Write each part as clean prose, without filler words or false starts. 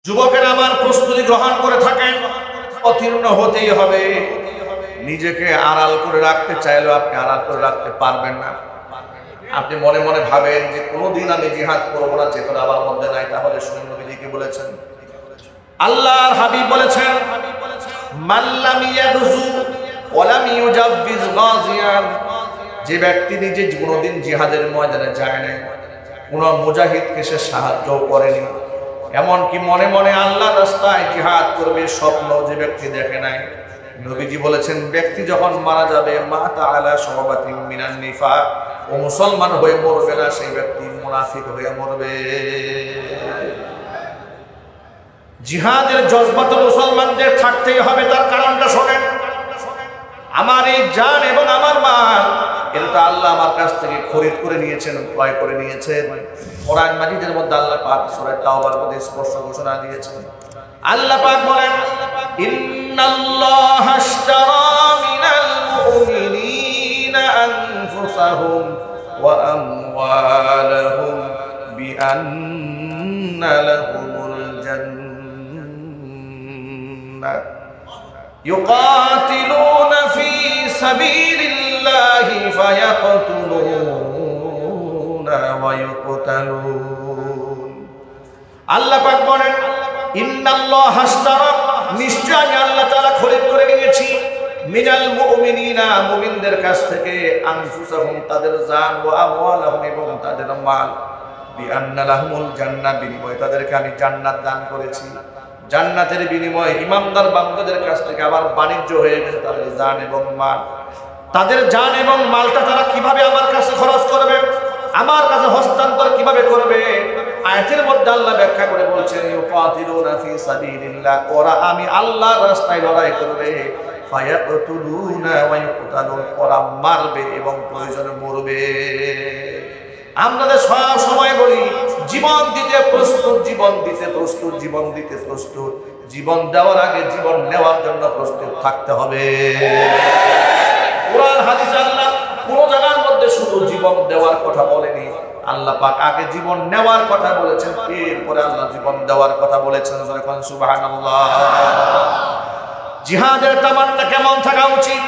যুবকেরা আমার প্রস্তুতি গ্রহণ করে থাকেন, অতীর্ণ হতেই হবে। নিজেকে আড়াল করে রাখতে চাইলেও আপনি আড়াল করে রাখতে পারবেন না। আপনি মনে মনে ভাবেন যে কোনোদিন আমি জিহাদ করবো না, চেতনা আমার মধ্যে নাই। তাহলে শুনুন, নবীজি বলেছেন, আল্লাহর হাবিব বলেছেন, মাল্লাম ইয়াগজু ওয়ালাম ইউজাব্বিজ গাজিয়ান, যে ব্যক্তি নিজে কোনোদিন জিহাদের ময়দানে যায় না, কোন মুজাহিদকে সে সাহায্য করেনি, এমনকি মনে মনে আল্লাহর রাস্তায় জিহাদ করবে স্বপ্ন যে ব্যক্তি দেখে নাই, নবীজি বলেছেন ব্যক্তি যখন মারা যাবে মাতা আলা শাবাতিন মিনান নিফাক, ও মুসলমান হয়ে মরবে না, সেই ব্যক্তি মুনাফিক হয়ে মরবে। জিহাদের জজবা তো মুসলমানদের থাকতেই হবে। তার কারণটা শোনেন, আমার এই জান এবং আমার মাল এটা আল্লাহ আমার কাছ থেকে খরিদ করে নিয়েছেন, ক্রয় করে নিয়েছেন। কোরআন মাজিদের মধ্যে আল্লাহ পাক সূরা তাওবার মধ্যে স্পষ্ট ঘোষণা দিয়েছেন। আল্লাহ পাক বলেন, ইন্নাল্লাহা আশতারা মিনাল মুমিনিনা আনফুসাহুম ওয়া আমওয়ালাহুম বিআন্না লাহুমুল জান্নাহ ইউকাতিলুনা ফি সাবিলিল্লাহি ফায়াকতুলুনা ওয়া ইউকতালুন। আল্লাহ পাক বলেন, ইন্নাল্লাহা আশতারা, নিশ্চয় আমি আল্লাহ তাআলা খরিদ করে নিয়েছি, মিনাল মুমিনিনা, মুমিনদের কাছ থেকে, আনফুসাহুম, তাদের জান, ওয়া আমওয়ালাহুম, এবং তাদের মাল, বিআন্না লাহুমুল জান্নাহ, বিনিময়ে তাদেরকে আমি জান্নাত দান করেছি। জান্নাতের বিনিময়ে ইমানদার বান্দাদের কাছ থেকে আবার বাণিজ্য হয়ে গেছে তাদের জান এবং মাল। তাদের জান এবং মালটা তারা কিভাবে আমার কাছে খরচ করবে, আমার কাছে হস্তান্তর কিভাবে করবে? আয়াতের মধ্যে আল্লাহ ব্যাখ্যা করে বলছেন, ইউকাতিলুনা ফি সাবিলিল্লাহ, ওরা আমি আল্লাহর রাস্তায় লড়াই করবে, ফায়াকতুলুনা ওয়া ইউকতালুন, ওরা মারবে এবং প্রয়োজনে মরবে। আমরা সব সময় বলি জীবন দিতে প্রস্তুত, জীবন দিতে প্রস্তুত, জীবন দিতে প্রস্তুত। জীবন দেওয়ার আগে জীবন নেওয়ার জন্য প্রস্তুত থাকতে হবে। কোরআন হাদিস আল্লাহ কোন জায়গার মধ্যে শুধু জীবন দেওয়ার কথা বলেনি, আল্লাহ পাক আগে জীবন নেওয়ার কথা বলেছেন, এরপরে আল্লাহ জীবন দেওয়ার কথা বলেছেন। সুবহানাল্লাহ। জিহাদের তামান্না কেমন থাকা উচিত?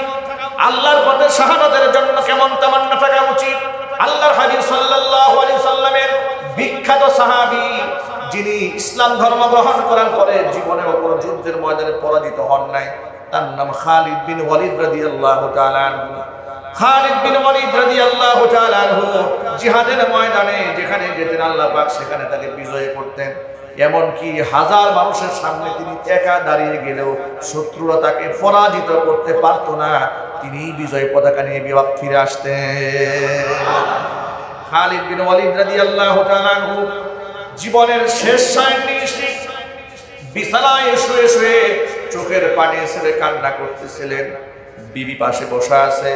আল্লাহর পথে শাহাদাতের জন্য কেমন তামান্না থাকা উচিত? আল্লাহর হাবিব সাল্লাল্লাহু আলাইহি সাল্লামের বিখ্যাত সাহাবী, যিনি ইসলাম ধর্ম গ্রহণ করার পরে জীবনে কোনো যুদ্ধের ময়দানে পরাজিত হন নাই, তার নাম খালিদ বিন ওয়ালিদ রাদিয়াল্লাহু তাআলা আনহু। খালিদ বিন ওয়ালিদ রাদিয়াল্লাহু তাআলা আনহু জিহাদের ময়দানে যেখানে যেতেন আল্লাহ পাক সেখানে তাকে বিজয় করতেন। এমনকি হাজার মানুষের সামনে তিনি একা দাঁড়িয়ে গেলেও শত্রুরা তাকে পরাজিত করতে পারত না, তিনি বিজয় পতাকা নিয়ে ফিরে আসতেন। খালিদ বিন ওয়ালিদ রাদিয়াল্লাহু তাআলা আনহু জীবনের শেষ নিঃশ্বাস বিছানায় শুয়ে শুয়ে চোখের পানি ছেড়ে কান্না করতেছিলেন। বিবি পাশে বসা আছে।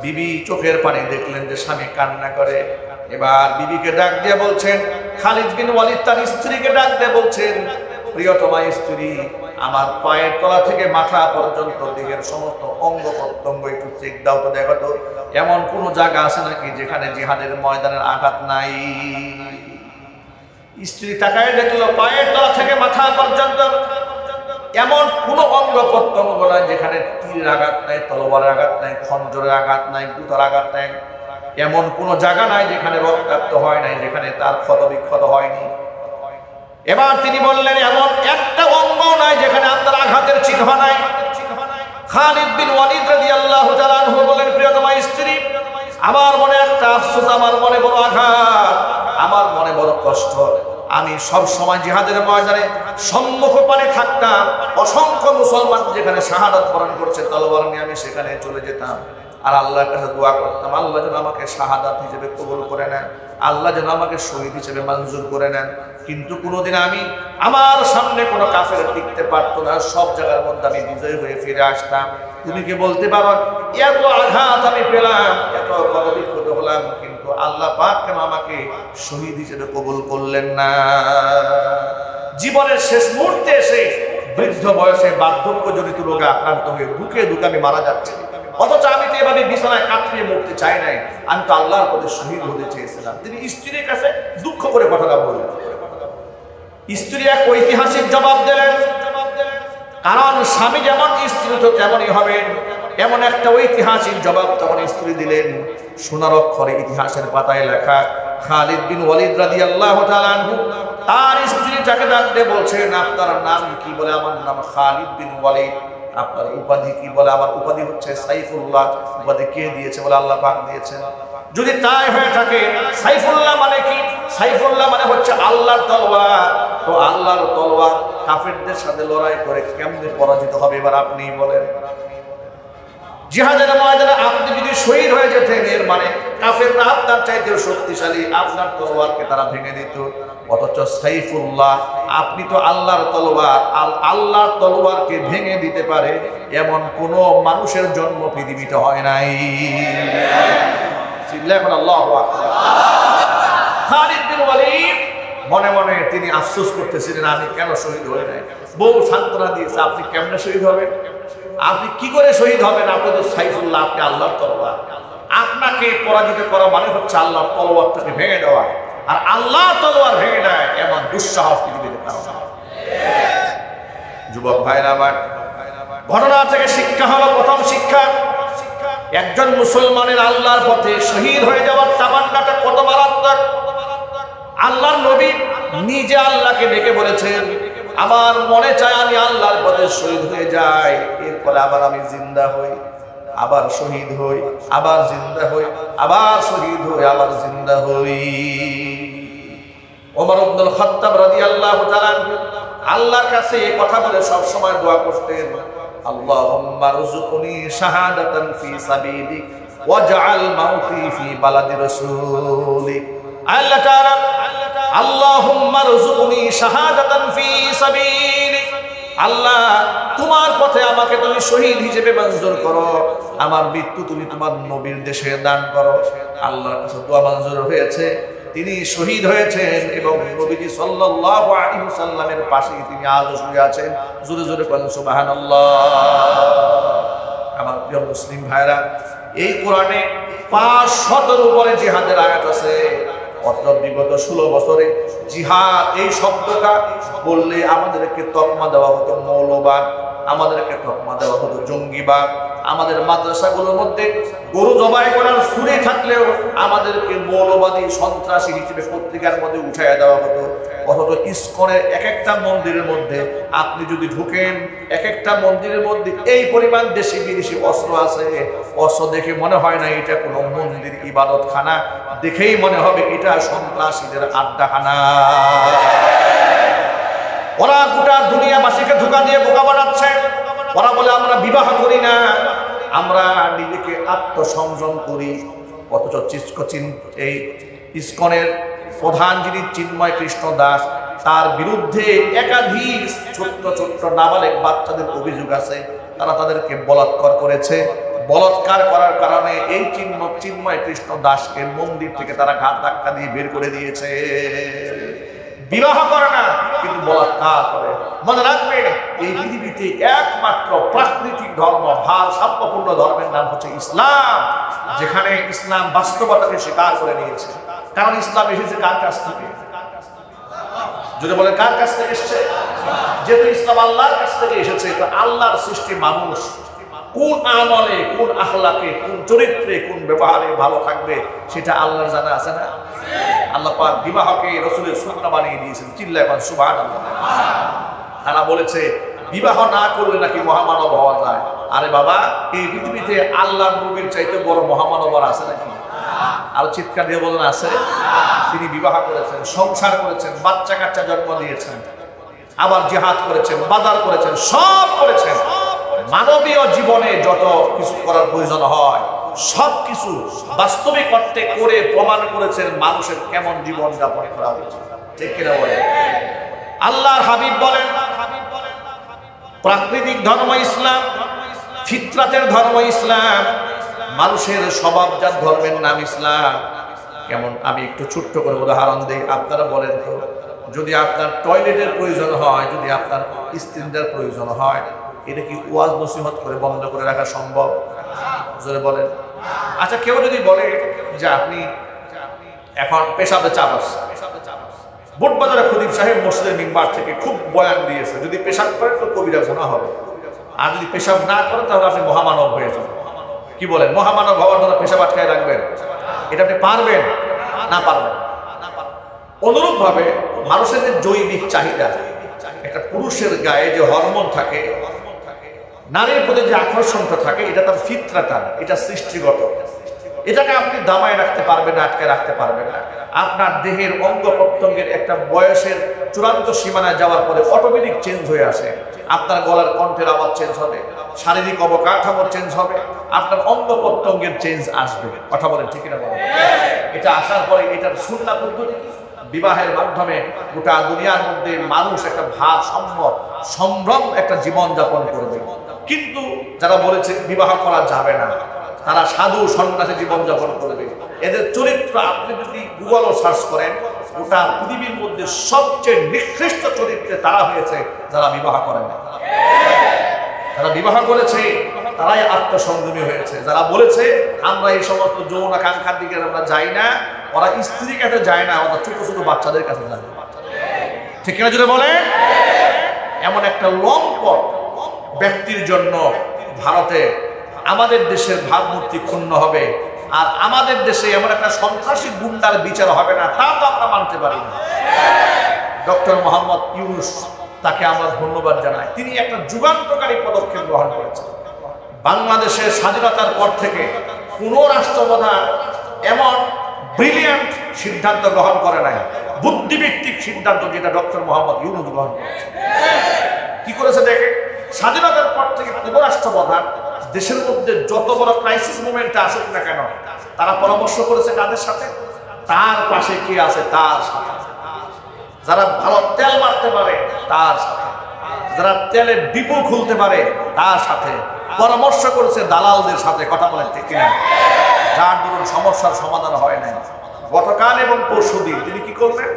বিবি চোখের পানি দেখলেন যে স্বামী কান্না করে। এবার বিবিকে ডাক দিয়ে বলছেন, খালিদ বিন ওয়ালিদ তার স্ত্রীকে ডাক দিয়ে বলছেন, প্রিয়তমা স্ত্রী, আমার পায়ের তলা থেকে মাথা পর্যন্ত দেহের সমস্ত অঙ্গ প্রত্যঙ্গ একটু চেক দাও তো, দেখো তো এমন কোন জায়গা আছে নাকি যেখানে জিহাদের ময়দানের আঘাত নাই। স্ত্রী তাকায় দেখলো পায়ের তলা থেকে মাথা পর্যন্ত এমন কোন অঙ্গ প্রত্যঙ্গ নাই যেখানে তীরের আঘাত নাই, তলোয়ারের আঘাত নাই, খঞ্জরের আঘাত নাই, গুতার আঘাত নাই। এমন কোন জায়গা নাই যেখানে রক্তাক্ত হয় নাই, যেখানে তার ক্ষত বিক্ষত হয়নি। এবার তিনি বললেন, এমন একটা অঙ্গ নাই যেখানে আপনার আঘাতের চিহ্ন নাই। খালিদ বিন ওয়ালিদ রাদিয়াল্লাহু তাআলা আনহু বলেন, প্রিয়তমা স্ত্রী, আমার মনে একটা আফসোস, আমার মনে বড় আঘাত, আমার মনে বড় কষ্ট। আমি সব সময় জিহাদের ময়দানে সম্মুখ পানে থাকতাম, অসংখ্য মুসলমান যেখানে শাহাদাত বরণ করছে তলোয়ার নিয়ে আমি সেখানে চলে যেতাম আর আল্লাহর কাছে দোয়া করতাম, আল্লাহ যেন আমাকে শাহাদাত হিসেবে কবুল করে নেন, আল্লাহ যেন আমাকে শহীদ হিসেবে মঞ্জুর করে নেন। কিন্তু কোনোদিন আমি আমার সামনে কোনো কাফের টিকতে পারতো না, সব জায়গার মধ্যে আমি বিজয় হয়ে ফিরে আসতাম। তুমি কি বলতে পারো এত আঘাত আমি পেলাম, এত ক্ষত হলাম, কিন্তু আল্লাহ পাক কেন আমাকে শহীদ হিসেবে কবুল করলেন না? জীবনের শেষ মুহূর্তে এসে বৃদ্ধ বয়সে বার্ধক্য জনিত রোগে আক্রান্ত হয়ে বুকে দুকে আমি মারা যাচ্ছি, অথচ আমি তো এভাবে বিছানায় কাতরিয়ে মরতে চাই নাই, আমি তো আল্লাহর পথে শহীদ হতে চেয়েছিলাম। তিনি স্ত্রীর কাছে দুঃখ করে কথাটা বললেন। স্ত্রী এক ঐতিহাসিক জবাব দিলেন, কারণ স্বামী যেমন স্ত্রী তো তেমনই হবেন। এমন একটা ঐতিহাসিক জবাব তখন স্ত্রী দিলেন, সোনার অক্ষরে ইতিহাসের পাতায় লেখা। খালিদ বিন ওয়ালিদ রাদিয়াল্লাহু তাআলা আনহু তার স্ত্রীটাকে ডাকতে বলছেন, আপনার নাম কি? বলে, আমার নাম খালিদ বিন ওয়ালিদ। আপনার উপাধি কি? বলে, আমার উপাধি হচ্ছে সাইফুল্লাহ। উপাধি কে দিয়েছে? বলে, আল্লাহ পাক দিয়েছেন। যদি তাই হয়ে থাকে, সাইফুল্লাহ মানে কি? সাইফুল্লাহ মানে হচ্ছে আল্লাহর তলোয়ার। তো আল্লাহর তলোয়ার কাফেরদের সাথে লড়াই করে কেমনে পরাজিত হবে? এবার আপনি বলেন। জিহাদের ময়দানে আপনি যদি শহীদ হয়ে যেতেন, এর মানে কাফেররা আপনার চাইতে শক্তিশালী, আপনার তলোয়ারকে তারা ভেঙে দিত। অথচ সাইফুল্লাহ, আপনি তো আল্লাহর তলোয়ার, আল্লাহর তলোয়ারকে ভেঙে দিতে পারে এমন কোন মানুষের জন্ম পৃথিবীতে হয় নাই। এখন আল্লাহু আকবার। খালিদ বিন ওয়ালিদ মনে মনে তিনি আফসোস করতেছিলেন, আমি কেন শহীদ হই নাই। বউ সান্ত্বনা দিয়েছে, আপনি কেমনে শহীদ হবেন? আপনি কি করে শহীদ হবেন? আপনি তো সাইফুল্লাহ, আপনি আল্লাহর তলোয়ার। আপনাকে পরাজিত করা মানে হচ্ছে আল্লাহর তলোয়ারটাকে ভেঙে দেওয়া। আর আল্লাহ তলোয়ার ভেঙে দেয় এমন দুঃসাহস পৃথিবীতে কারো না। যুবক ভাইরা আমার, ঘটনা থেকে শিক্ষা হলো, প্রথম শিক্ষা, একজন মুসলমানের আল্লাহর পথে শহীদ হয়ে যাওয়ার তামান্নাটা কত মারাত্মক। আল্লাহর নবী নিজে আল্লাহকে ডেকে বলেছেন, আমার মনে চায় আমি আল্লাহর পথে শহীদ হয়ে যাই, এরপরে আবার আমি জিন্দা হই, আবার শহীদ হই, আবার জিন্দা হই, আবার শহীদ হই, আবার জিন্দা হই। ওমর ইবনুল খাত্তাব রাদিয়াল্লাহু তাআলা আল্লাহর কাছে এই কথা বলে সব সময় দোয়া করতেন, আল্লাহুম্মা রযুকনি শাহাদাতান ফি সাবিলিক ওয়াজআল মাউতি ফি বালাদি রাসূলিক। আল্লাহ তাআলা, আল্লাহুম্মা রযুকনি শাহাদাতান ফি সাবিলিক, আল্লাহ তোমার পথে আমাকে তুমি শহীদ হিসেবে মঞ্জুর করো, আমার মৃত্যু তুমি তোমার নবীর দেশে দান করো। আল্লাহর কাছে দোয়া মঞ্জুর হয়েছে, তিনি শহীদ হয়েছেন এবং নবীজি সাল্লাল্লাহু আলাইহি ওয়াসাল্লামের পাশে তিনি আজও শুয়ে আছেন। জোরে জোরে বলেন সুবহানাল্লাহ। আমার প্রিয় মুসলিম ভাইরা, এই কোরআনে 500 উপরে জিহাদের আয়াত আছে। অথচ বিগত 16 বছরে জিহাদ এই শব্দটা বললে আমাদেরকে তকমা দেওয়া হতো মৌলবাদ, আমাদেরকে তকমা দেওয়া হতো জঙ্গিবাদ। আমাদের মাদ্রাসাগুলোর মধ্যে গরু জবাই করার ছুরি থাকলেও আমাদেরকে মৌলবাদী সন্ত্রাসী হিসেবে পত্রিকার মধ্যে উঠাইয়া দেওয়া হতো। অথচ ইসকনের এক একটা মন্দিরের মধ্যে আপনি যদি ঢুকেন, এক একটা মন্দিরের মধ্যে এই পরিমাণ দেশি বিদেশি অস্ত্র আছে। অস্ত্র দেখে মনে হয় না এটা কোনো মন্দির ইবাদতখানা, দেখেই মনে হবে এটা সন্ত্রাসীদের আড্ডাখানা। ওরা গোটা দুনিয়াবাসীকে ধোঁকা দিয়ে বোকা বানাচ্ছে। ওরা বলে আমরা বিবাহ করি না, আমরা নিজেকে আত্মসংযম করি। অথচ এই ইসকনের প্রধান যিনি চিন্ময় কৃষ্ণ দাস, তার বিরুদ্ধে একাধিক ছোট্ট ছোট্ট নাবালেক বাচ্চাদের অভিযোগ আছে। তারা তাদেরকে বলাৎকার করেছে। বলাৎকার করার কারণে এই চিন্ময় কৃষ্ণ দাসকে মন্দির থেকে তারা ঘাট ধাক্কা দিয়ে বের করে দিয়েছে। বিবাহ করে না, কিন্তু বলাৎকার করে। মনে রাখবে, এই পৃথিবীতে একমাত্র প্রাকৃতিক ধর্ম, ভারসাম্যপূর্ণ ধর্মের নাম হচ্ছে ইসলাম, যেখানে ইসলাম বাস্তবতাকে স্বীকার করে নিয়েছে। কারণ ইসলাম এসেছে কার কাছ থেকে? যদি বলেন কার কাছ থেকে এসেছে? যেহেতু ইসলাম আল্লাহর কাছ থেকে এসেছে, তো আল্লাহর সৃষ্টি মানুষ কোন আমলে, কোন আখলাকে, কোন চরিত্রে, কোন ব্যবহারে ভালো থাকবে সেটা আল্লাহর জানা আছে না? আল্লাহ পাক বিবাহকে রাসূলের সুন্নাহ বানিয়ে দিয়েছেন। চিল্লায় বলেন সুবহানাল্লাহ। তারা বলেছে বিবাহ না করলে নাকি মহামানব হওয়া যায়। আরে বাবা, এই পৃথিবীতে আল্লাহর নবীর চাইতে বড় মহামানব আছে নাকি? আর চিৎকার দিয়ে বলেন আছে। তিনি বিবাহ করেছেন, সংসার করেছেন, বাচ্চা কাচ্চা জন্ম দিয়েছেন, আবার জিহাদ করেছেন, বাজার করেছেন, সব করেছেন। মানবীয় জীবনে যত কিছু করার প্রয়োজন হয় সবকিছু বাস্তবিক অর্থে করে প্রমাণ করেছেন মানুষের কেমন জীবন যাপন করা উচিত। ঠিক কিনা বলেন? আল্লাহর হাবিব বলেন, প্রাকৃতিক ধর্ম ইসলাম, ফিতরাতের ধর্ম ইসলাম, মানুষের স্বভাবজাত ধর্মের নাম ইসলাম। কেমন? আমি একটু ছোট্ট করে উদাহরণ দিই। আপনারা বলেন তো, যদি আপনার টয়লেটের প্রয়োজন হয়, যদি আপনার ইস্তিনজার প্রয়োজন হয়, এটা কি ওয়াজ নসিহত করে বন্ধ করে রাখা সম্ভব? জোরে বলেন। আচ্ছা, কেউ যদি বলে যে আপনি এখন পেশাবে চাপ আসছে, বুটবাজারে খতিব সাহেব মসজিদের মিম্বার থেকে খুব বয়ান দিয়েছে, যদি পেশাব করেন তো কবিরা গুনাহ হবে, আর যদি পেশাব না করেন তাহলে আপনি মহামানব হয়ে যাবেন। কি বলেন? মহামানব হওয়ার জন্য পেশাব আটকায় রাখবেন? এটা আপনি পারবেন? না পারবেন। অনুরূপ ভাবে মানুষের যে জৈবিক চাহিদা, একটা পুরুষের গায়ে যে হরমোন থাকে, নারীর প্রতি যে আকর্ষণটা থাকে, এটা তার ফিতরাতান, এটা সৃষ্টিগত। এটাকে আপনি দামায় রাখতে পারবেন না, আটকে রাখতে পারবেন না। আপনার দেহের অঙ্গ প্রত্যঙ্গের একটা বয়সের চূড়ান্ত সীমানায় যাওয়ার পরে অটোমেটিক চেঞ্জ হয়ে আসে। আপনার গলার কণ্ঠের আওয়াজ চেঞ্জ হবে, শারীরিক অবকাঠামো চেঞ্জ হবে, আপনার অঙ্গ প্রত্যঙ্গের চেঞ্জ আসবে। কথা বলেন ঠিক না বলেন? এটা আসার পরে এটার সুন্নাত পদ্ধতি বিবাহের মাধ্যমে গোটা দুনিয়ার মধ্যে মানুষ একটা ভারসাম্য সম্ভ্রম একটা জীবন যাপন করবে। কিন্তু যারা বলেছে বিবাহ করা যাবে না, তারা সাধু সন্ন্যাসী জীবন যাপন করবে। এদের চরিত্র আপনি যদি গুগলও সার্চ করেন, গোটা পৃথিবীর মধ্যে সবচেয়ে নিকৃষ্ট চরিত্রে তারা হয়েছে যারা বিবাহ করে না। যারা বিবাহ করেছে তারাই আত্মসংযমী হয়েছে। যারা বলেছে আমরা এই সমস্ত যৌন আকাঙ্ক্ষার দিকে আমরা যাই না, ওরা স্ত্রীর কাছে যায় না, ওরা ছোট ছোট বাচ্চাদের কাছে যায়। ঠিক কিনা যদি বলে? এমন একটা লম্পট ব্যক্তির জন্য ভারতে আমাদের দেশের ভাবমূর্তি ক্ষুণ্ণ হবে, আর আমাদের দেশে এমন একটা সন্ত্রাসী গুন্ডার বিচার হবে না, তা তো আমরা মানতে পারি না। ডক্টর মোহাম্মদ ইউনূস, তাকে আমরা ধন্যবাদ জানাই। তিনি একটা যুগান্তকারী পদক্ষেপ গ্রহণ করেছেন। বাংলাদেশের স্বাধীনতার পর থেকে কোনো রাষ্ট্রপ্রধান এমন ব্রিলিয়ান্ট সিদ্ধান্ত গ্রহণ করে নাই, বুদ্ধিভিত্তিক সিদ্ধান্ত, যেটা ডক্টর মোহাম্মদ ইউনূস গ্রহণ করেছে। কি করেছে দেখে, স্বাধীনতার পর থেকে কোনো রাষ্ট্রপ্রধান দেশের মধ্যে যত বড় ক্রাইসিস মোমেন্টে আসুক না কেন, তারা পরামর্শ করেছে কাদের সাথে? তার পাশে কে আছে তার সাথে। যারা ভালো তেল মারতে পারে তার সাথে, যারা তেলের ডিপো খুলতে পারে তার সাথে পরামর্শ করেছে দালালদের সাথে। কথা বলেন ঠিক কিনা? যার ধরুন সমস্যার সমাধান হয় নাই। গতকাল এবং পরশুদিন তিনি কি করলেন?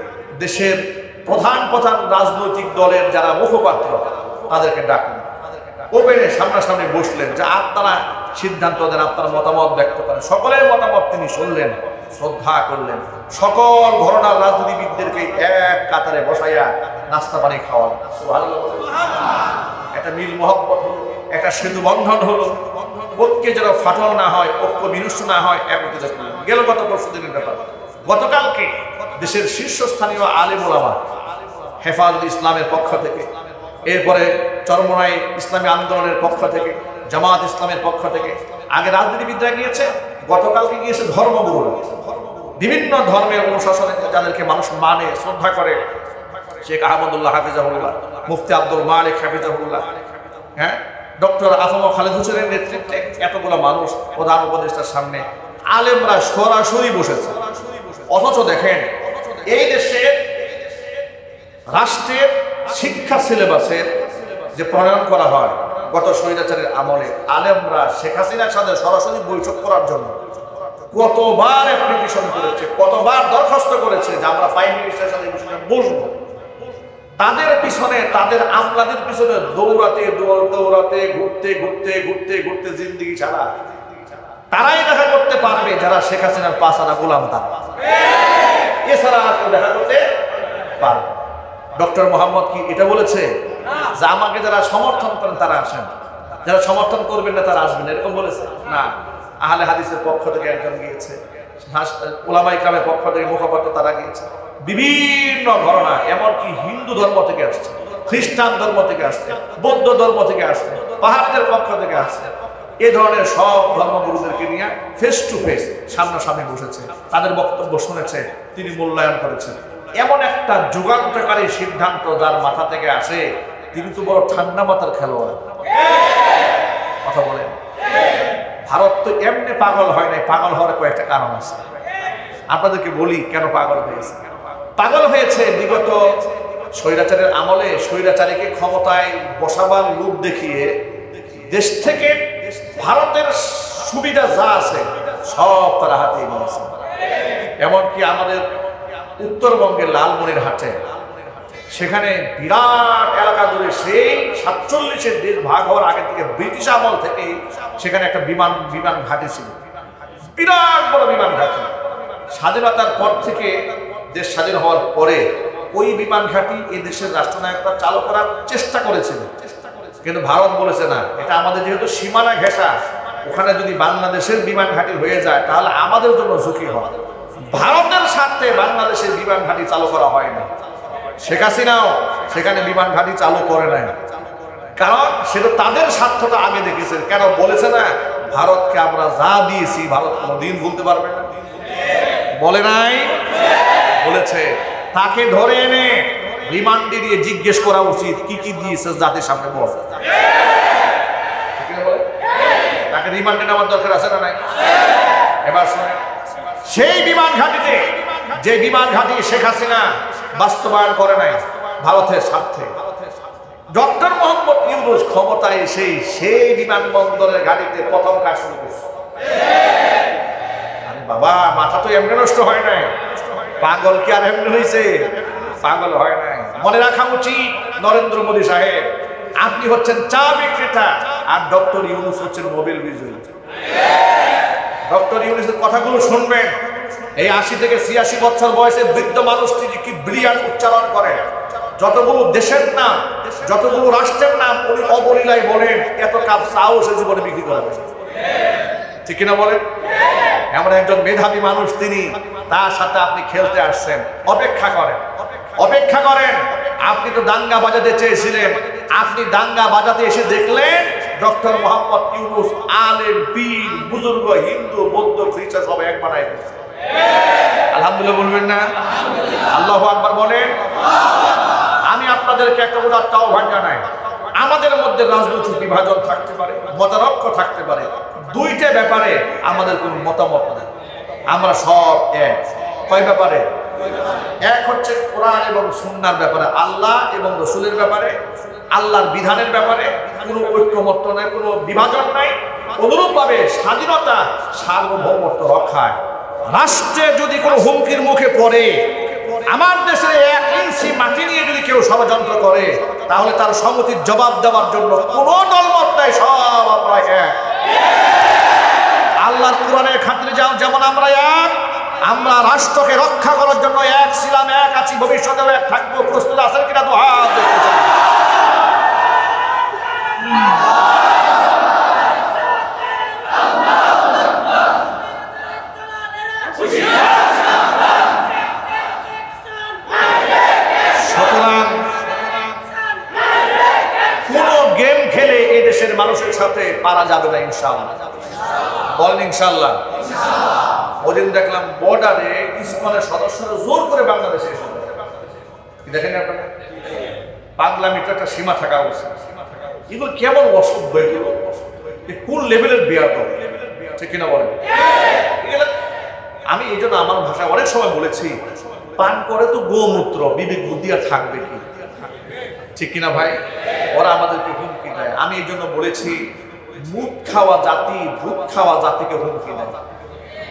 দেশের প্রধান প্রধান রাজনৈতিক দলের যারা মুখপাত্র তাদেরকে ডাকলেন, ওপেনে সামনাসামনি বসলেন, যে আপনারা সিদ্ধান্ত দেন, আপনারা মতামত ব্যক্ত করেন। সকলের মতামত তিনি শুনলেন, শ্রদ্ধা করলেন। সকল ঘরানার রাজনীতিবিদদেরকে এক কাতারে বসাইয়া নাস্তা পানি খাওয়ান। একটা মিল মহব্বত হলো, একটা সেতু বন্ধন হলো, ঐক্যে যেন ফাটল না হয়, ঐক্য বিনষ্ট না হয়, একত্রিত করলেন। গেল গত পরশুদিনের ব্যাপার। গতকালকে দেশের শীর্ষস্থানীয় আলেম ওলামা, হেফাজুল ইসলামের পক্ষ থেকে, এরপরে চরমোনাই ইসলামী আন্দোলনের পক্ষ থেকে, জামাত ইসলামের পক্ষ থেকে, আগে রাজনীতিবিদরা গিয়েছে, গতকালকে গিয়েছে ধর্মগুরুরা। বিভিন্ন ধর্মের অনুশাসনে যাদেরকে মানুষ মানে, শ্রদ্ধা করে, শেখ আহমদুল্লাহ হাফিজাহুল্লাহ, মুফতি আব্দুল মালিক হাফিজাহুল্লাহ, হ্যাঁ, ডক্টর আফম খালেদ হোসেনের নেতৃত্বে এতগুলো মানুষ প্রধান উপদেষ্টার সামনে আলেমরা সরাসরি বসেছে। অথচ দেখেন, এই দেশে রাষ্ট্রের শিক্ষা সিলেবাসের যে প্রণয়ন করা হয় গত স্বৈরাচারের আমলে, আলেমরা শেখ হাসিনার সাথে সরাসরি বৈঠক করার জন্য কতবার অ্যাপ্লিকেশন করেছে, কতবার দরখাস্ত করেছে যে আমরা প্রাইম মিনিস্টারের সাথে বসবো। তাদের পিছনে, তাদের আমলাদের পিছনে দৌড়াতে দৌড়াতে ঘুরতে ঘুরতে ঘুরতে ঘুরতে জিন্দিগি ছাড়া তারাই দেখা করতে পারবে যারা শেখ হাসিনার পাঁচানা গোলাম, তারা এছাড়া আর কেউ দেখা করতে পারবে। ডক্টর মোহাম্মদ কি এটা বলেছে যে আমাকে যারা সমর্থন করেন তারা আসেন, যারা সমর্থন করবেন না তারা আসবেন, এরকম বলেছে? না, আহলে হাদিসের পক্ষ থেকে একজন গিয়েছে, উলামায়ে কেরামের পক্ষ থেকে মুখপাত্র তারা গিয়েছে, বিভিন্ন ঘটনা, এমনকি হিন্দু ধর্ম থেকে আসছে, খ্রিস্টান ধর্ম থেকে আসছে, বৌদ্ধ ধর্ম থেকে আসছে, পাহাড়িদের পক্ষ থেকে আসছে। এ ধরনের সব ধর্মগুরুদেরকে নিয়ে ফেস টু ফেস সামনাসামনি বসেছে, তাদের বক্তব্য শুনেছে, তিনি মূল্যায়ন করেছেন। এমন একটা যুগান্তকারী সিদ্ধান্ত যার মাথা থেকে আসে, তিনি তো বড় ঠান্ডা মাথার খেলোয়াড়। কথা বলেন, ভারত তো এমনি পাগল হয় নাই, পাগল হওয়ার কয়েকটা কারণ আছে। আপনাদেরকে বলি কেন পাগল হয়েছে। পাগল হয়েছে বিগত স্বৈরাচারের আমলে স্বৈরাচারীকে ক্ষমতায় বসাবার লোভ দেখিয়ে দেশ থেকে ভারতের সুবিধা যা আছে সব তারা হাতিয়ে নিয়েছে। এমনকি আমাদের উত্তরবঙ্গের লালমনিরহাটে, সেখানে বিরাট এলাকা জুড়ে সেই 47-এর দেশ ভাগ হওয়ার আগে থেকে ব্রিটিশ আমল থেকে সেখানে একটা বিমান ঘাঁটি ছিল, বিরাট বড় বিমান ঘাঁটি। স্বাধীনতার পর থেকে, দেশ স্বাধীন হওয়ার পরে ওই বিমান ঘাঁটি এই দেশের রাষ্ট্রনায়করা চালু করার চেষ্টা করেছিল, কিন্তু ভারত বলেছে না, এটা আমাদের যেহেতু সীমানা ঘেঁষা, ওখানে যদি বাংলাদেশের বিমান ঘাঁটি হয়ে যায় তাহলে আমাদের জন্য ঝুঁকি হয়। ভারতের স্বার্থে বাংলাদেশের বিমান ঘাঁটি চালু করা হয় না। শেখ হাসিনাও সেখানে বিমান ঘাঁটি চালু করে নাই, কারণ সেটা তাদের স্বার্থটা আগে দেখেছে। কেন বলেছে না, ভারতকে আমরা যা দিয়েছি ভারত কোনোদিন ভুলতে পারবে না, বলে নাই? বলেছে। তাকে ধরে এনে রিমান্ডে দিয়ে জিজ্ঞেস করা উচিত কি কি দিয়েছে জাতির সামনে বল। তাকে রিমান্ডে নেওয়ার দরকার আছে না নাই? এবার শুনে, সেই বিমান ঘাঁটিতে, যে বিমান ঘাঁটি শেখ হাসিনা বাস্তবায়ন করে নাই ভারতের স্বার্থে, ডক্টর মোহাম্মদ ইউনূস ক্ষমতায় এসে সেই বিমানবন্দরের গাড়িতে প্রথম কাজ শুরু করছে। আরে বাবা, মাথা তো এমনি নষ্ট হয় নাই, পাগল কি আর এমনি হয়েছে? পাগল হয় নাই। মনে রাখা উচিত, নরেন্দ্র মোদী সাহেব আপনি হচ্ছেন চা বিক্রেতা আর ডক্টর ইউনূস হচ্ছেন নোবেল বিজয়ী। ডক্টর ইউনূসের কথাগুলো শুনবেন। এই 80 থেকে 86 বছর বয়সে বৃদ্ধ মানুষটি কি ব্রিলিয়ান্ট উচ্চারণ করেন, যতগুলো দেশের নাম, যতগুলো রাষ্ট্রের নাম উনি অবলীলায় বলেন, এত কাপ চাও সে জীবনে বিক্রি করা হয়েছে। ঠিক কিনা বলেন? এমন একজন মেধাবী মানুষ তিনি, তার সাথে আপনি খেলতে আসছেন। অপেক্ষা করেন, অপেক্ষা করেন। আপনি তো দাঙ্গা বাজাতে চেয়েছিলেন, আপনি দাঙ্গা বাজাতে এসে দেখলেন ডক্টর মোহাম্মদ ইউনূস আলেম, পীর, বুজুর্গ, হিন্দু, বৌদ্ধ, খ্রিস্টান সব এক বানায় দিয়েছে। আলহামদুলিল্লাহ বলবেন না? আল্লাহু আকবার বলেন। আমি আপনাদেরকে একটা উদাত্ত আহ্বান জানাই, আমাদের মধ্যে রাজনৈতিক বিভাজন থাকতে পারে, মতানৈক্য থাকতে পারে, দুইটা ব্যাপারে আমাদের কোনো মতামত নেই। আমরা সব এক। কয় ব্যাপারে? এক হচ্ছে কোরআন এবং সুন্নাহর ব্যাপারে, আল্লাহ এবং রাসূলের ব্যাপারে, আল্লাহর বিধানের ব্যাপারে কোনো ঐক্যমত্য নাই, কোনো বিভাজন নাই। অনুরূপভাবে স্বাধীনতা, সার্বভৌমত্ব রক্ষায় রাষ্ট্রে যদি কোনো হুমকির মুখে পড়ে, আমার দেশের 1 ইঞ্চি মাটি নিয়ে যদি কেউ ষড়যন্ত্র করে, তাহলে তার সম্মতির জবাব দেওয়ার জন্য কোনো দলমত নাই, সব আমরা এক। আল্লাহর কোরআনের খাতিরে যাও, যেমন আমরা এক, আমরা রাষ্ট্রকে রক্ষা করার জন্য এক ছিলাম, এক আছি, ভবিষ্যতেও এক থাকবো। প্রস্তুত আছেন কিনা? তো হাত দেখতে চাই। সুতরাং কোন গেম খেলে এই দেশের মানুষের সাথে পারা যাবে না ইনশাআল্লাহ। বলেন ইনশাআল্লাহ। ওদিন দেখলাম বর্ডারে ইসকনের সদস্যরা জোর করে বাংলাদেশে এসে, দেখেন আপনারা, পাগলামির একটা সীমা থাকা উচিত। এগুলো কেমন অসভ্য, এগুলো কোন লেভেলের বেয়াদব, ঠিক কিনা বলেন? আমি এই জন্য আমার ভাষায় অনেক সময় বলেছি, পান করে তো গোমূত্র, বিবেক বুদ্ধি আর থাকবে কি? ঠিক কিনা ভাই? ওরা আমাদেরকে হুমকি দেয়। আমি এই জন্য বলেছি, মুখ খাওয়া জাতি দুধ খাওয়া জাতিকে হুমকি দেয়।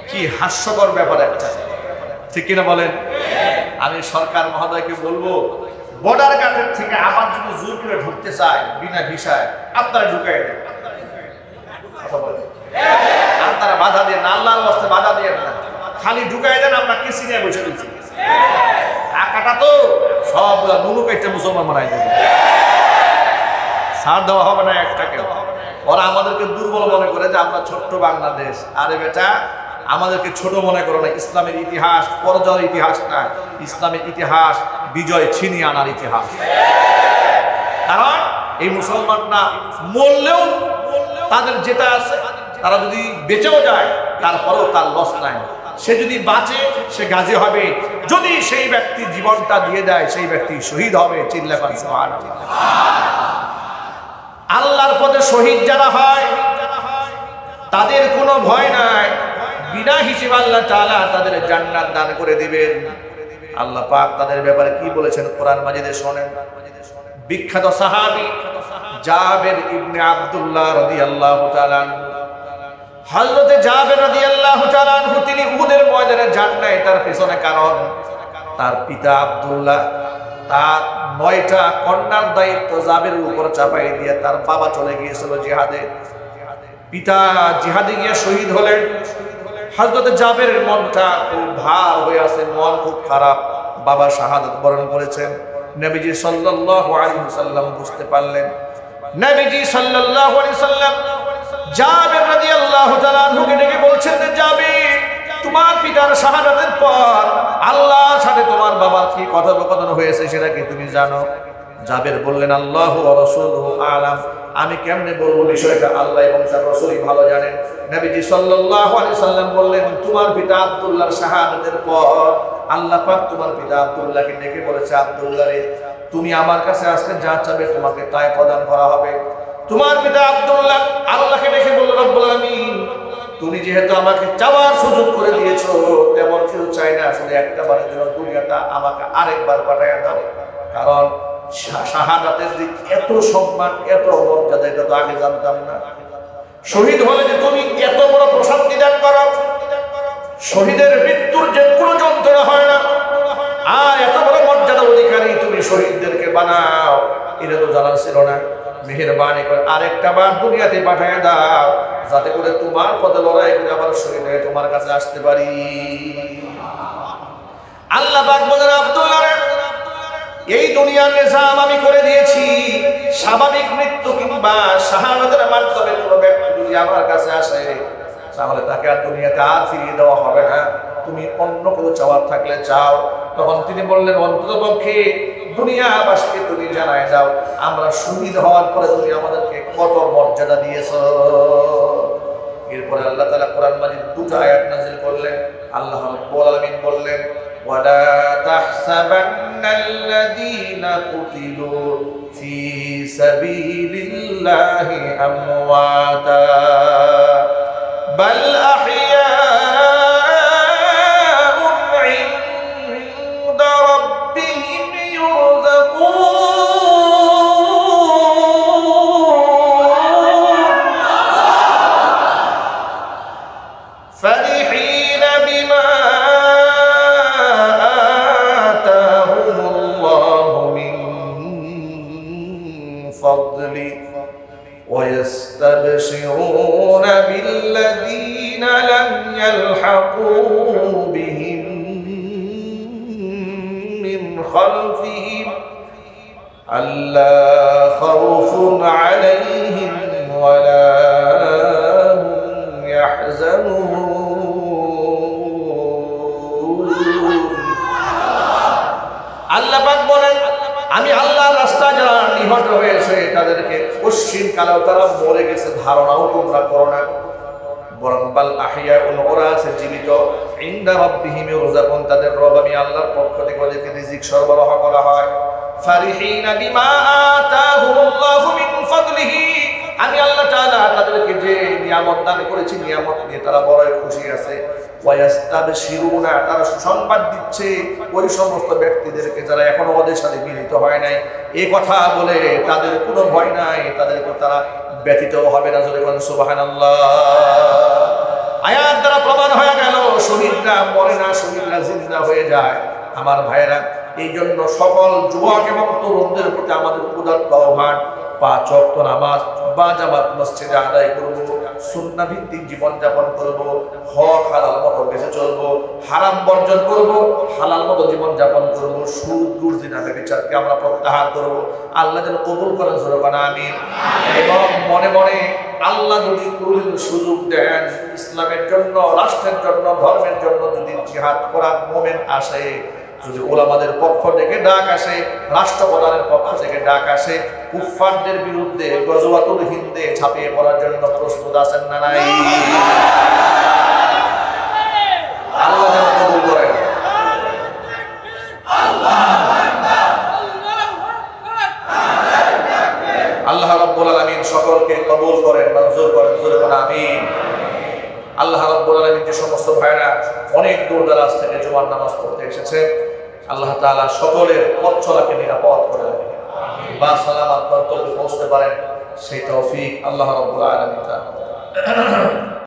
কি হাস্যকর ব্যাপার একটা, ঠিক কিনা বলেন? আমি সরকার মহোদয়কে বলবো, বর্ডার গার্ডের থেকে আবার যদি জোর করে ঢুকতে চায় বিনা ভিসায়, আপনারা ঢুকাই দেন। আপনারা বাধা দিয়ে না, আল্লাহর ওয়াস্তে বাধা দিয়ে না, খালি ঢুকাই দেন। আমরা কিসি নিয়ে বসে দিচ্ছি, টাকাটা তো সব নুনু কাইতে মুসলমান বানাই দেবে, ছাড় দেওয়া হবে না একটাকে। ওরা আমাদেরকে দুর্বল মনে করে যে আমরা ছোট্ট বাংলাদেশ। আরে বেটা, আমাদেরকে ছোট মনে করো না। ইসলামের ইতিহাস পরাজয়ের ইতিহাস না, ইসলামের ইতিহাস বিজয় ছিনিয়ে আনার ইতিহাস। কারণ এই মুসলমানরা মরলেও তাদের যেটা আছে, তারা যদি বেঁচেও যায় তারপরেও তার লস নাই। সে যদি বাঁচে সে গাজী হবে, যদি সেই ব্যক্তি জীবনটা দিয়ে দেয় সেই ব্যক্তি শহীদ হবে। চিল্লাপান সুবহানাল্লাহ। আল্লাহর পথে শহীদ যারা হয় তাদের কোনো ভয় নাই, বিনা হিসেবে আল্লাহ তাআলা তাদের জান্নাত দান করে দিবেন। আল্লাহ পাক তাদের ব্যাপারে কি বলেছেন কোরআন মাজিদে শোনেন। বিখ্যাত সাহাবী জাবের ইবনে আব্দুল্লাহ রাদিয়াল্লাহু তাআলা আনহু, হযরতে জাবের রাদিয়াল্লাহু তাআলা আনহু তিনি উহুদের ময়দানে যান নাই, তার পেছনে কারণ তার পিতা আব্দুল্লাহ তার 9টা কন্যার দায়িত্ব জাবেরের উপর চাপাই দিয়ে তার বাবা চলে গিয়েছিল জিহাদে। পিতা জিহাদে গিয়ে শহীদ হলেন। হযরতে জাবেরের মনটা খুব ভার হয়ে আছে, মন খুব খারাপ। বাবা শাহাদাত বরণ করেছেন। নবীজি সাল্লাল্লাহু আলাইহি ওয়াসাল্লাম বুঝতে পারলেন। নবীজি সাল্লাল্লাহু আলাইহি ওয়াসাল্লাম জাবির রাদিয়াল্লাহু তাআলা আনহুকে ডেকে বলছেন যে জাবির, তোমার পিতার শাহাদাতের পর আল্লাহর সাথে তোমার বাবার কি কথোপকথন হয়েছে সেটা কি তুমি জানো? জাবির বললেন, আল্লাহু ওয়া রাসূলুহু আ'লাম। আমি কেমনে বলবো, বিষয়টা আল্লাহ এবং তার রাসূলই ভালো জানেন। নবীজি সাল্লাল্লাহু আলাইহি ওয়াসাল্লাম বললেন, তোমার পিতা আব্দুল্লাহর শাহাদাতের পর আল্লাহ পাক তোমার পিতা আব্দুল্লাহকে ডেকে বলেছে, আব্দুল্লাহ রে, তুমি আমার কাছে আজকে যা চাবে তোমাকে তাই প্রদান করা হবে। তোমার পিতা আব্দুল্লাহ আল্লাহকে ডেকে বলল, রব্বুল আলামিন, তুমি যেহেতু আমাকে চাওয়ার সুযোগ করে দিয়েছো, তেমন কেউ চাই না, শুধু একটা বারের জন্য দুনিয়াটা আমাকে আরেকবার পাঠাইয়া দাও। কারণ শাহাদাতের দিক এত সম্মান, এত মর্যাদা, এটা তো আগে জানতাম না। শহীদ হলে যে তুমি এত বড় প্রশান্তি দান করো, শহীদের মৃত্যুর যে কোনো যন্ত্রণা হয় না, আর এত বড় মর্যাদা অধিকারী তুমি শহীদদেরকে বানাও, এটা তো জানা ছিল না। মেহেরবানি করে আরেকটা বার দুনিয়াতে পাঠিয়ে দাও, যাতে করে তোমার পথে লড়াই করে আবার শহীদ হয়ে তোমার কাছে আসতে পারি। আল্লাহ পাক বলেন, আব্দুল্লাহ রে, এই দুনিয়ার নিজাম আমি করে দিয়েছি। স্বাভাবিক মৃত্যু কিংবা শাহাদাতের মাধ্যমে কোনো ব্যক্তি যদি আমার কাছে আসে, তাহলে তাকে আর দুনিয়াতে আর ফিরিয়ে দেওয়া হবে না। তুমি অন্য কোনো চাওয়ার থাকলে চাও। তখন তিনি বললেন, অন্ততপক্ষে দুনিয়াবাসীকে তুমি জানায় দাও, আমরা শহীদ হওয়ার পরে তুমি আমাদেরকে কত মর্যাদা দিয়েছ। এরপরে আল্লাহ তাআলা কোরআন মাজিদ দুটো আয়াত নাযিল করলেন। আল্লাহ রাব্বুল আলামিন বললেন, ওয়ালা তাহসাবান্নাল্লাযীনা কুতিলু ফী সাবিলিল্লাহি আমওয়াতা বাল আহইয়াউন ইনদা রাব্বিহিম ইউরযাকুন ফারিহিনা বিমা আতাহুমুল্লাহু মিন ফাদলি ويستبشرون بالذين لم يلحقوا بهم من خلفهم ألا خوف عليهم ولا هم يحزنون। আল্লাহ পাক বলেন, আমি আল্লাহর রাস্তায় যারা নিহত হয়েছে তাদেরকে পশ্চিম কালেও তারা মরে গেছে ধারণাও তোমরা করো না, বরং বাল আহইয়াউন, ওরা আছে জীবিত, ইনদা রাব্বিহিম ইউরযাকুন, তাদের রব আমি আল্লাহর পক্ষ থেকে ওদেরকে রিজিক সরবরাহ করা হয়। ফারিহিনা বিমা আতাহুমুল্লাহু মিন ফাদলিহি, আমি আল্লাহ তাআলা তাদেরকে যে নিয়ামত দান করেছি, নিয়ামত নিয়ে তারা বড়ই খুশি আছে। ওয়াস্তাবশিরুনা, তারা সুসংবাদ দিচ্ছে ওই সমস্ত ব্যক্তিদেরকে যারা এখনো ওদের সাথে মিলিত হয় নাই। এই কথা বলে তাদের কোনো ভয় নাই, তাদেরকে তারা ব্যতীত হবে না। জোরে বলেন সুবহানাল্লাহ। আয়াত দ্বারা প্রমাণ হয়ে গেল শহীদরা মরে না, শহীদরা জিন্দা হয়ে যায়। আমার ভাইয়েরা, এই জন্য সকল যুবক এবং তরুণদের প্রতি আমাদের উদাত্ত আহ্বান, 5 ওয়াক্ত নামাজ বা জামাত মসজিদে আদায় করব, সুন্নাহ ভিত্তিক জীবন যাপন করব, হক হালাল মতো বেঁচে চলবো, হারাম বর্জন করব, হালাল মতো জীবন যাপন করব, সুদ ঘুষ জিনা ব্যভিচারকে আমরা প্রত্যাহার করব। আল্লাহ যেন কবুল করেন, জোরে বলেন আমিন। এবং মনে মনে আল্লাহ যদি কোনদিন সুযোগ দেন, ইসলামের জন্য, রাষ্ট্রের জন্য, ধর্মের জন্য যদি জিহাদ করার মোমেন্ট আসে, যদি ওলামাদের পক্ষ থেকে ডাক আসে, রাষ্ট্রপ্রধানের পক্ষ থেকে ডাক আসে, কুফফারদের বিরুদ্ধে গজওয়াতুল হিন্দে ঝাঁপিয়ে পড়ার জন্য প্রস্তুত আছেন না নাই? আল্লাহ যেন কবুল করেন। আল্লাহ রাব্বুল আলামিন সকলকে কবুল করেন, মঞ্জুর করেন, জোরে বলেন আমিন। আল্লাহ রাব্বুল আলামিন যে সমস্ত ভাইরা অনেক দূর দরাজ থেকে জুমার নামাজ পড়তে এসেছে, আল্লাহ তাআলা সকলের পথ চলাকে নিরাপদ করে রাখেন বা সালামাত পৌঁছতে পারেন, সেই তৌফিক আল্লাহ রাব্বুল আলামিন।